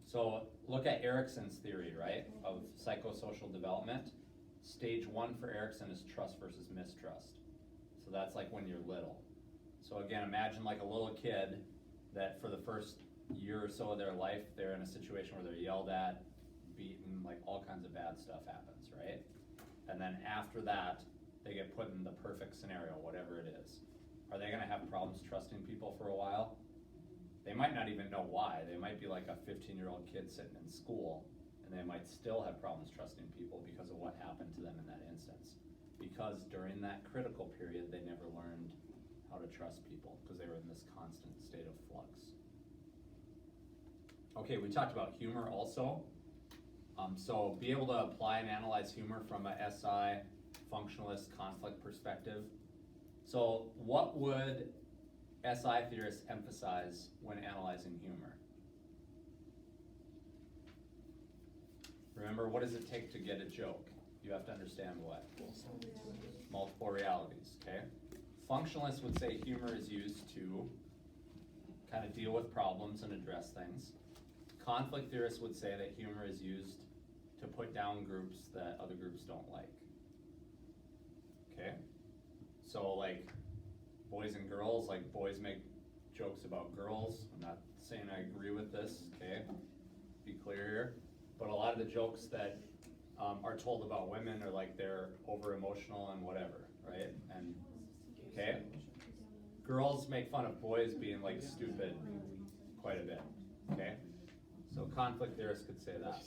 So look at Erikson's theory, right, of psychosocial development. Stage 1 for Erikson is trust versus mistrust. So that's like when you're little. So again, imagine like a little kid that for the first year or so of their life, they're in a situation where they're yelled at, beaten, like all kinds of bad stuff happens, right? And then after that, they get put in the perfect scenario, whatever it is. Are they gonna have problems trusting people for a while? They might not even know why. They might be like a 15-year-old kid sitting in school, and they might still have problems trusting people because of what happened to them in that instance. Because during that critical period, they never learned how to trust people because they were in this constant state of flux. Okay, we talked about humor also. So be able to apply and analyze humor from a SI, functionalist, conflict perspective. So what would SI theorists emphasize when analyzing humor? Remember, what does it take to get a joke? You have to understand what? Multiple realities, okay? Functionalists would say humor is used to kind of deal with problems and address things. Conflict theorists would say that humor is used to put down groups that other groups don't like. Okay? So like boys and girls, like boys make jokes about girls. I'm not saying I agree with this, okay? Be clear here. But a lot of the jokes that are told about women are like they're over emotional and whatever, right? And okay, girls make fun of boys being like stupid quite a bit, okay? So conflict theorists could say that.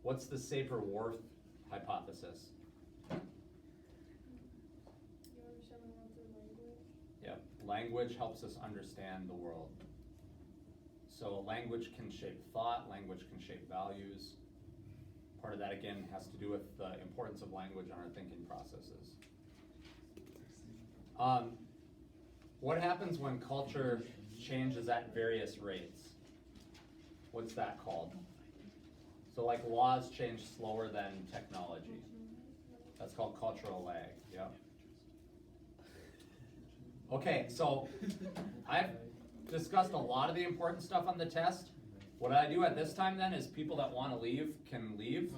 What's the Sapir-Whorf hypothesis? You understand the world through language? Yep, language helps us understand the world. So language can shape thought, language can shape values. Part of that again has to do with the importance of language on our thinking processes. What happens when culture changes at various rates? What's that called? So like laws change slower than technology. That's called cultural lag, yeah. Okay, so I've discussed a lot of the important stuff on the test. What I do at this time then is people that want to leave can leave.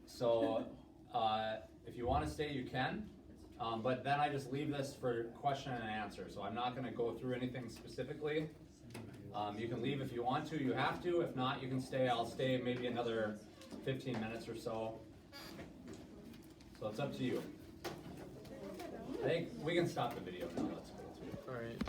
So if you want to stay, you can. But then I just leave this for question and answer. So I'm not going to go through anything specifically. You can leave if you want to, you have to. If not, you can stay. I'll stay maybe another 15 minutes or so. So it's up to you. I think we can stop the video now. That's cool too. All right.